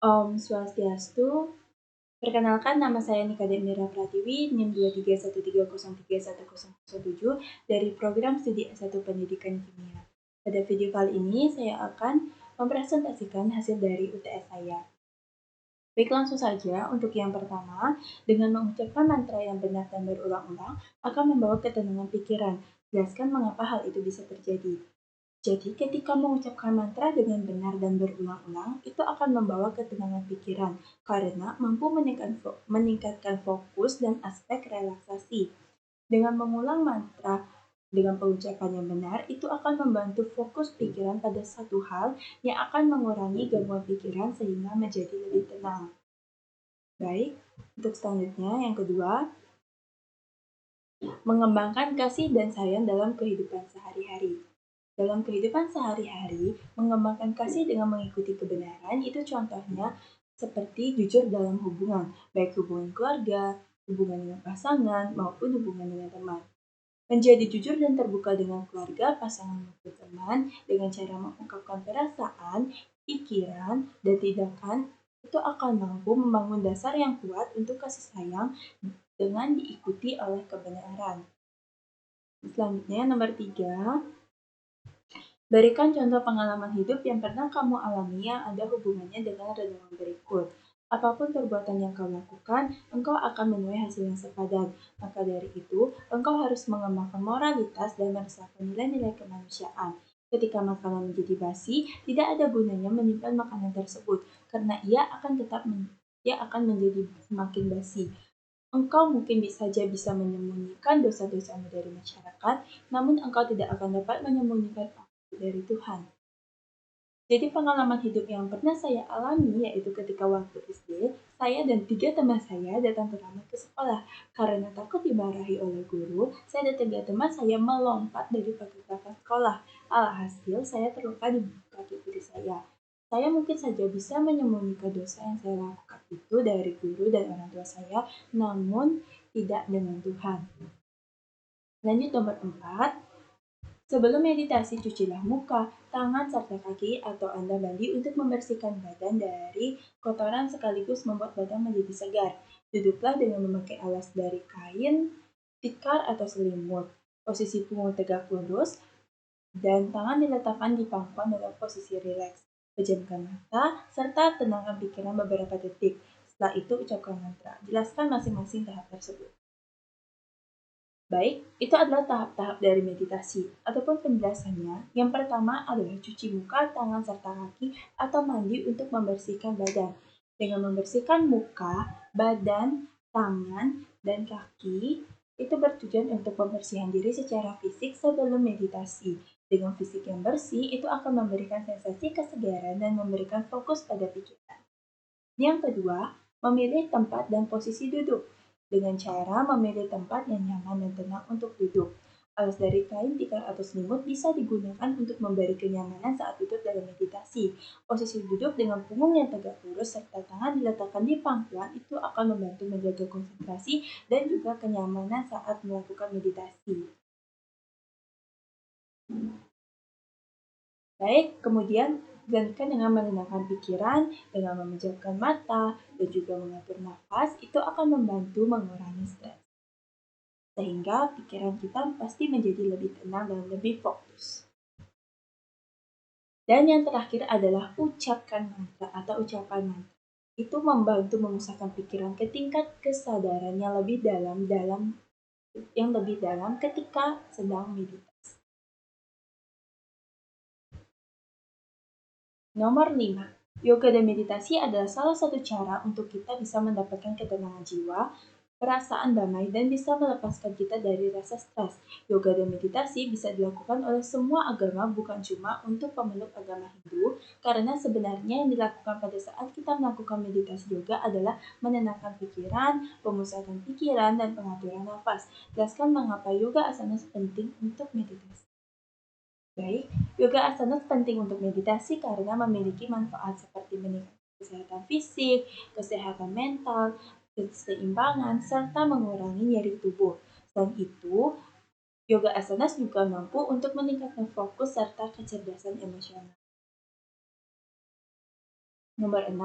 Om Swastiastu. Perkenalkan, nama saya Nika Demira Pratiwi, NIM 2313031007 dari program studi S1 Pendidikan Kimia. Pada video kali ini, saya akan mempresentasikan hasil dari UTS saya. Baik, langsung saja. Untuk yang pertama, dengan mengucapkan mantra yang benar dan berulang-ulang akan membawa ketenangan pikiran. Jelaskan mengapa hal itu bisa terjadi. Jadi, ketika mengucapkan mantra dengan benar dan berulang-ulang, itu akan membawa ketenangan pikiran karena mampu meningkatkan fokus dan aspek relaksasi. Dengan mengulang mantra dengan pengucapan yang benar, itu akan membantu fokus pikiran pada satu hal yang akan mengurangi gangguan pikiran sehingga menjadi lebih tenang. Baik, untuk selanjutnya yang kedua, mengembangkan kasih dan sayang dalam kehidupan sehari-hari. Dalam kehidupan sehari-hari, mengembangkan kasih dengan mengikuti kebenaran itu contohnya seperti jujur dalam hubungan, baik hubungan keluarga, hubungan dengan pasangan, maupun hubungan dengan teman. Menjadi jujur dan terbuka dengan keluarga, pasangan maupun teman dengan cara mengungkapkan perasaan, pikiran, dan tindakan itu akan mampu membangun dasar yang kuat untuk kasih sayang dengan diikuti oleh kebenaran. Selanjutnya, nomor 3, berikan contoh pengalaman hidup yang pernah kamu alami yang ada hubungannya dengan renungan berikut. Apapun perbuatan yang kau lakukan, engkau akan menuai hasil yang sepadan. Maka dari itu, engkau harus mengembangkan moralitas dan meresahkan nilai-nilai kemanusiaan. Ketika makanan menjadi basi, tidak ada gunanya menyimpan makanan tersebut, karena ia akan menjadi semakin basi. Engkau mungkin saja bisa menyembunyikan dosa-dosamu dari masyarakat, namun engkau tidak akan dapat menyembunyikan dari Tuhan. Jadi pengalaman hidup yang pernah saya alami yaitu ketika waktu SD, saya dan 3 teman saya datang terlambat ke sekolah. Karena takut dimarahi oleh guru, saya dan 3 teman saya melompat dari pagar sekolah. Alhasil saya terluka di kaki kiri saya. Saya mungkin saja bisa menyembunyikan dosa yang saya lakukan itu dari guru dan orang tua saya, namun tidak dengan Tuhan. Lanjut nomor 4. Sebelum meditasi, cucilah muka, tangan, serta kaki atau Anda mandi untuk membersihkan badan dari kotoran sekaligus membuat badan menjadi segar. Duduklah dengan memakai alas dari kain, tikar, atau selimut. Posisi punggung tegak lurus dan tangan diletakkan di pangkuan dalam posisi rileks. Pejamkan mata, serta tenangkan pikiran beberapa detik. Setelah itu ucapkan mantra. Jelaskan masing-masing tahap tersebut. Baik, itu adalah tahap-tahap dari meditasi ataupun penjelasannya. Yang pertama adalah cuci muka, tangan, serta kaki atau mandi untuk membersihkan badan. Dengan membersihkan muka, badan, tangan, dan kaki, itu bertujuan untuk pembersihan diri secara fisik sebelum meditasi. Dengan fisik yang bersih, itu akan memberikan sensasi kesegaran dan memberikan fokus pada pikiran. Yang kedua, memilih tempat dan posisi duduk dengan cara memilih tempat yang nyaman dan tenang untuk duduk. Alas dari kain, tikar, atau selimut bisa digunakan untuk memberi kenyamanan saat duduk dalam meditasi. Posisi duduk dengan punggung yang tegak lurus serta tangan diletakkan di pangkuan itu akan membantu menjaga konsentrasi dan juga kenyamanan saat melakukan meditasi. Baik, kemudian gantikan dengan menenangkan pikiran, dengan memejamkan mata, dan juga mengatur nafas, itu akan membantu mengurangi stres. Sehingga pikiran kita pasti menjadi lebih tenang dan lebih fokus. Dan yang terakhir adalah ucapkan mantra atau ucapan mantra. Itu membantu memusatkan pikiran ke tingkat kesadaran yang lebih dalam ketika sedang meditasi. Nomor 5. Yoga dan meditasi adalah salah satu cara untuk kita bisa mendapatkan ketenangan jiwa, perasaan damai, dan bisa melepaskan kita dari rasa stres. Yoga dan meditasi bisa dilakukan oleh semua agama, bukan cuma untuk pemeluk agama Hindu, karena sebenarnya yang dilakukan pada saat kita melakukan meditasi yoga adalah menenangkan pikiran, pemusatan pikiran, dan pengaturan nafas. Jelaskan mengapa yoga asana penting untuk meditasi. Baik, yoga asana penting untuk meditasi karena memiliki manfaat seperti meningkatkan kesehatan fisik, kesehatan mental, keseimbangan, serta mengurangi nyeri tubuh. Selain itu, yoga asanas juga mampu untuk meningkatkan fokus serta kecerdasan emosional. Nomor 6,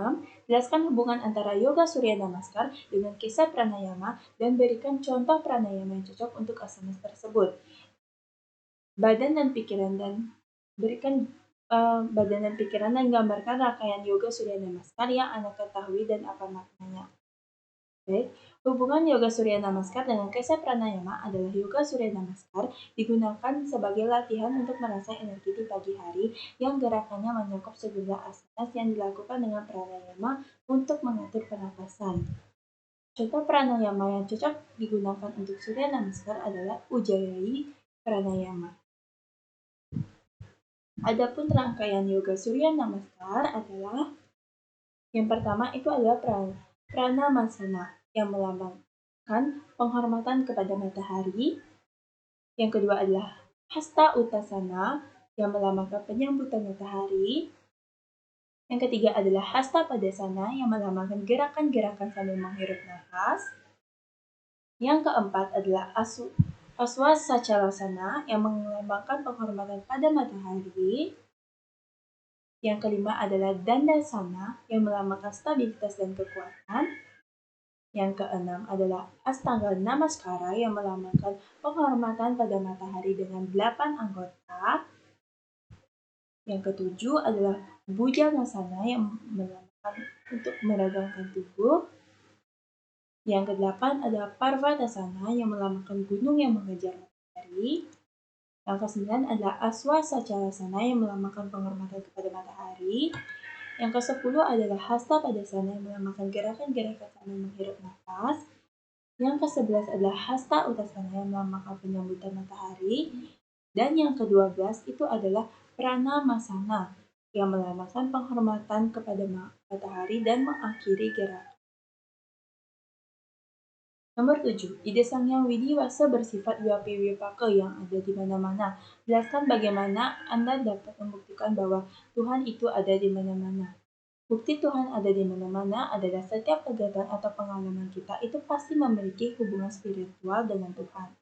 jelaskan hubungan antara yoga surya namaskar dengan kisah pranayama dan berikan contoh pranayama yang cocok untuk asana tersebut. Badan dan pikiran dan berikan badan dan pikiran dan gambarkan rangkaian yoga surya namaskar yang Anda ketahui dan apa maknanya. Baik, hubungan yoga surya namaskar dengan kesa pranayama adalah yoga surya namaskar digunakan sebagai latihan untuk merangsang energi di pagi hari yang gerakannya mencakup sejumlah asanas yang dilakukan dengan pranayama untuk mengatur pernapasan. Contoh pranayama yang cocok digunakan untuk surya namaskar adalah Ujjayi pranayama. Adapun rangkaian yoga surya namaskar adalah yang pertama itu adalah pranamasana yang melambangkan penghormatan kepada matahari. Yang kedua adalah hasta uttasana yang melambangkan penyambutan matahari. Yang ketiga adalah hasta padasana yang melambangkan gerakan-gerakan sambil menghirup nafas. Yang keempat adalah aswasacalasana yang melambangkan penghormatan pada matahari. Yang kelima adalah dandasana yang melambangkan stabilitas dan kekuatan. Yang keenam adalah Astanga Namaskara yang melambangkan penghormatan pada matahari dengan 8 anggota. Yang ketujuh adalah Bhujangasana yang melambangkan untuk meregangkan tubuh. Yang kedelapan adalah Parvatasana yang melambangkan gunung yang mengejar matahari. Yang kesembilan adalah Aswasacalasana yang melambangkan penghormatan kepada matahari. Yang ke-10 adalah Hasta Padasana yang melambangkan gerakan-gerakan sambil menghirup nafas. Yang ke-11 adalah Hasta Uttasana yang melambangkan penyambutan matahari. Dan yang ke-12 itu adalah Pranamasana yang melambangkan penghormatan kepada matahari dan mengakhiri gerakan. Nomor 7. Ide Sangyang Widiwasa bersifat Wiyapaka yang ada di mana-mana. Jelaskan bagaimana Anda dapat membuktikan bahwa Tuhan itu ada di mana-mana. Bukti Tuhan ada di mana-mana adalah setiap kegiatan atau pengalaman kita itu pasti memiliki hubungan spiritual dengan Tuhan.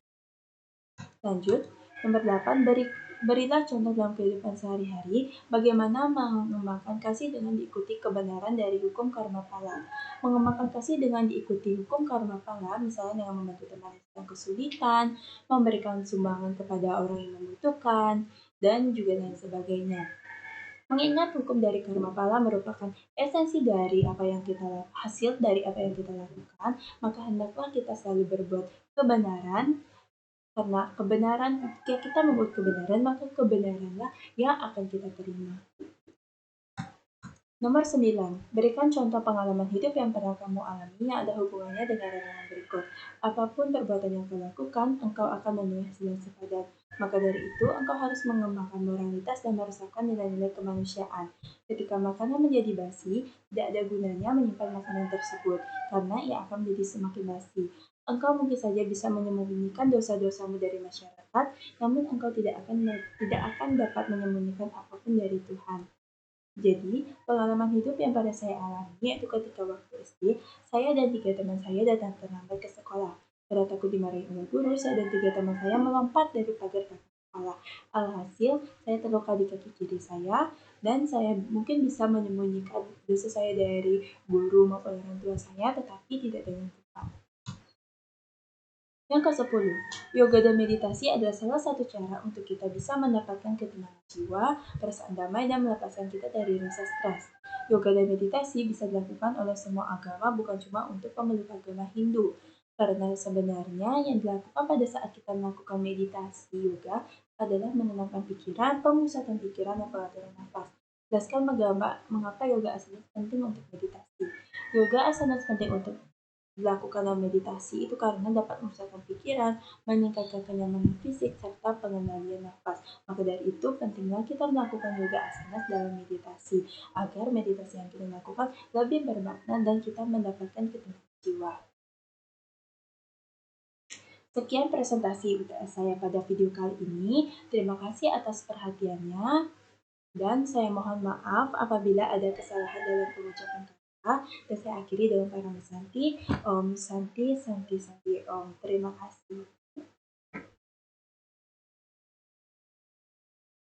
Lanjut, nomor 8, berilah contoh dalam kehidupan sehari-hari bagaimana mengembangkan kasih dengan diikuti kebenaran dari hukum karma pala. Mengembangkan kasih dengan diikuti hukum karma pala, misalnya dengan membantu teman yang sedang kesulitan, memberikan sumbangan kepada orang yang membutuhkan, dan juga lain sebagainya. Mengingat hukum dari karma pala merupakan esensi dari apa yang kita hasil dari apa yang kita lakukan, maka hendaklah kita selalu berbuat kebenaran. Karena kebenaran, jika kita membuat kebenaran, maka kebenaranlah yang akan kita terima. Nomor 9. Berikan contoh pengalaman hidup yang pernah kamu alami yang ada hubungannya dengan renungan berikut. Apapun perbuatan yang kau lakukan, engkau akan menuai hasil yang sepadan. Maka dari itu, engkau harus mengembangkan moralitas dan meresapkan nilai-nilai kemanusiaan. Ketika makanan menjadi basi, tidak ada gunanya menyimpan makanan tersebut, karena ia akan menjadi semakin basi. Engkau mungkin saja bisa menyembunyikan dosa-dosamu dari masyarakat, namun engkau tidak akan dapat menyembunyikan apapun dari Tuhan. Jadi, pengalaman hidup yang pada saya alami yaitu ketika waktu SD, saya dan 3 teman saya datang terlambat ke sekolah. Karena takut dimarahi oleh guru, saya dan 3 teman saya melompat dari pagar belakang sekolah. Alhasil, saya terluka di kaki kiri saya, dan saya mungkin bisa menyembunyikan dosa saya dari guru maupun orang tua saya, tetapi tidak dengan Tuhan. Yang ke-10, yoga dan meditasi adalah salah satu cara untuk kita bisa mendapatkan ketenangan jiwa, perasaan damai, dan melepaskan kita dari rasa stres. Yoga dan meditasi bisa dilakukan oleh semua agama, bukan cuma untuk pemeluk agama Hindu. Karena sebenarnya yang dilakukan pada saat kita melakukan meditasi yoga adalah menenangkan pikiran, pemusatan pikiran, dan pengaturan nafas. Jelaskan mengapa yoga asana penting untuk meditasi. Yoga asana penting untuk dilakukan dalam meditasi itu karena dapat memusatkan pikiran, meningkatkan kenyamanan fisik, serta pengendalian nafas. Maka dari itu pentingnya kita melakukan yoga asana dalam meditasi, agar meditasi yang kita lakukan lebih bermakna dan kita mendapatkan ketenangan jiwa. Sekian presentasi UTS saya pada video kali ini. Terima kasih atas perhatiannya. Dan saya mohon maaf apabila ada kesalahan dalam pengucapan kata. Dan saya akhiri dengan para Santi, Om Santi, Santi, Santi, Om. Terima kasih.